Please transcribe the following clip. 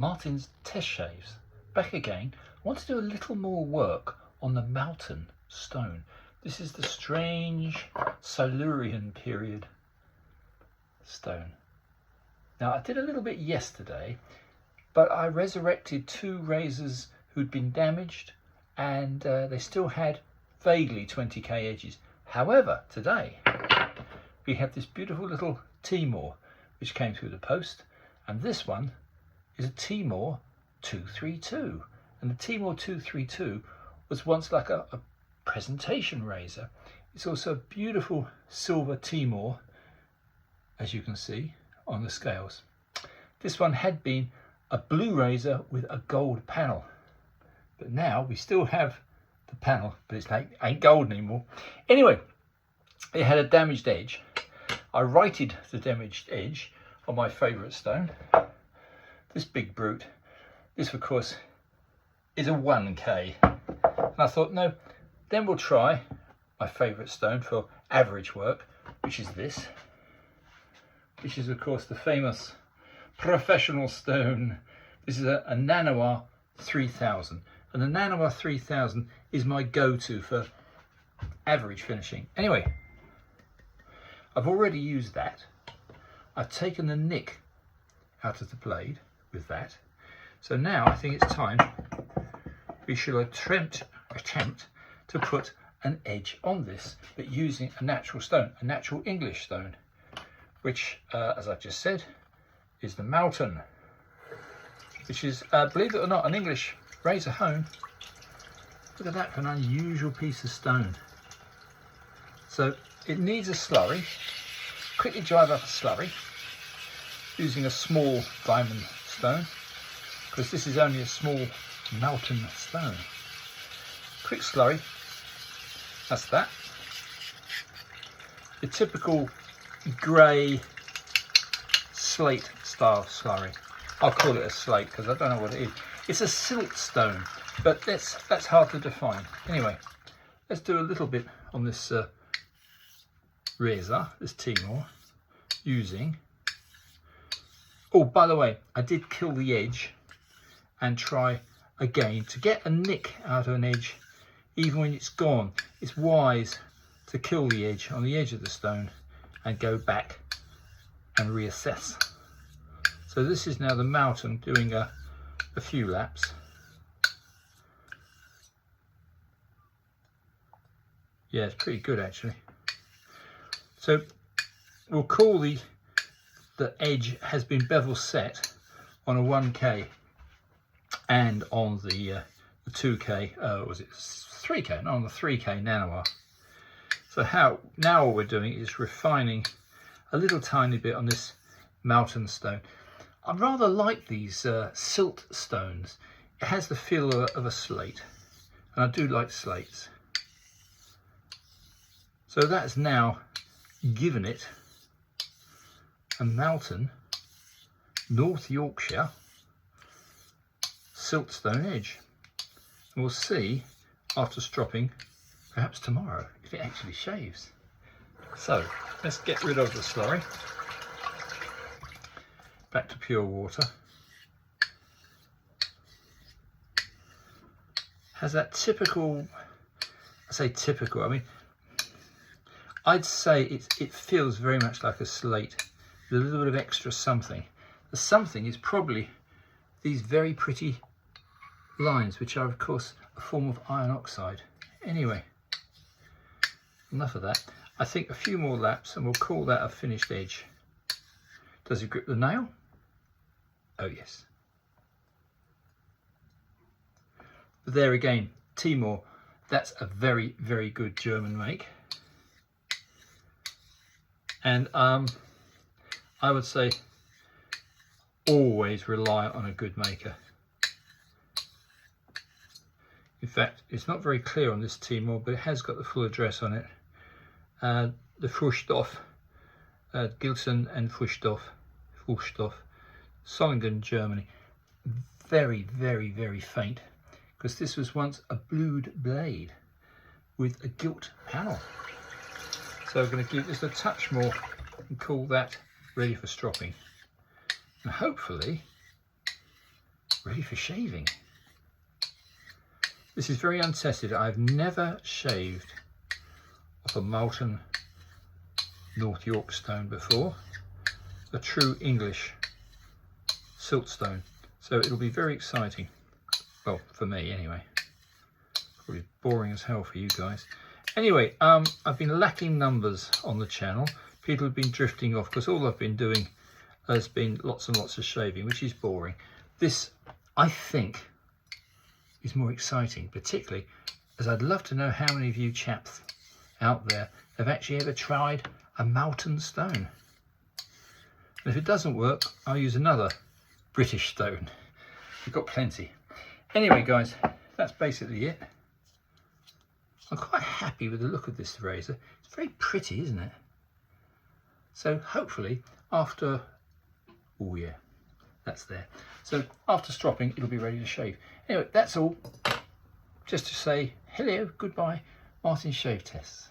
Martin's test shaves. Back again. I want to do a little more work on the Moughton stone. This is the strange Silurian period stone. Now, I did a little bit yesterday, but I resurrected two razors who'd been damaged, and they still had vaguely 20k edges. However, today we have this beautiful little Timor which came through the post, and this one is a Timor 232, and the Timor 232 was once like a presentation razor. It's also a beautiful silver Timor, as you can see on the scales. This one had been a blue razor with a gold panel, but now we still have the panel, but it's like ain't gold anymore. Anyway, it had a damaged edge. I righted the damaged edge on my favourite stone, this big brute. This, of course, is a 1K. And I thought, no, then we'll try my favourite stone for average work, which is this, which is, of course, the famous professional stone. This is a Nanoir 3000. And the Nanoir 3000 is my go-to for average finishing. Anyway, I've already used that. I've taken the nick out of the blade with that. So now I think it's time we should attempt to put an edge on this, but using a natural stone, a natural English stone, which, as I just said, is the Moughton, which is, believe it or not, an English razor hone. Look at that for an unusual piece of stone. So it needs a slurry. Quickly drive up a slurry using a small diamond stone, because this is only a small Moughton stone. Quick slurry, that's that. The typical grey slate style slurry. I'll call it a slate because I don't know what it is. It's a silt stone, but that's hard to define. Anyway, let's do a little bit on this razor, this Timor, using... Oh, by the way, I did kill the edge and try again to get a nick out of an edge. Even when it's gone, it's wise to kill the edge on the edge of the stone and go back and reassess. So this is now the Moughton doing a few laps. Yeah, it's pretty good actually. So we'll call the edge has been bevel set on a 1K and on the 2K, was it 3K? No, on the 3K Nanoir. So now all we're doing is refining a little tiny bit on this Moughton stone. I rather like these silt stones. It has the feel of a slate, and I do like slates. So that's now given it a Moughton North Yorkshire siltstone edge. And we'll see after stropping, perhaps tomorrow, if it actually shaves. So let's get rid of the slurry. Back to pure water. Has that typical, I say typical, I mean, I'd say it feels very much like a slate with a little bit of extra something. The something is probably these very pretty lines, which are of course a form of iron oxide. Anyway, enough of that. I think a few more laps and we'll call that a finished edge. Does it grip the nail? Oh yes. But there again, Timor, that's a very, very good German make. And I would say always rely on a good maker. In fact, it's not very clear on this Timor, but it has got the full address on it. The Fruchthof, Gilson and Fruchthof, Solingen, Germany. Very, very, very faint, because this was once a blued blade with a gilt panel. So I'm going to give just a touch more and call that ready for stropping. And hopefully ready for shaving. This is very untested. I've never shaved off a Moughton North York stone before, a true English silt stone. So it'll be very exciting. Well, for me anyway. Probably boring as hell for you guys. Anyway, I've been lacking numbers on the channel. People have been drifting off because all I've been doing has been lots and lots of shaving, which is boring. This, I think, is more exciting, particularly as I'd love to know how many of you chaps out there have actually ever tried a Moughton stone. And if it doesn't work, I'll use another British stone. We've got plenty. Anyway, guys, that's basically it. I'm quite happy with the look of this razor. It's very pretty, isn't it? So hopefully after, oh yeah, that's there. So after stropping, it'll be ready to shave. Anyway, that's all. Just to say hello, goodbye, Martin Shave Tests.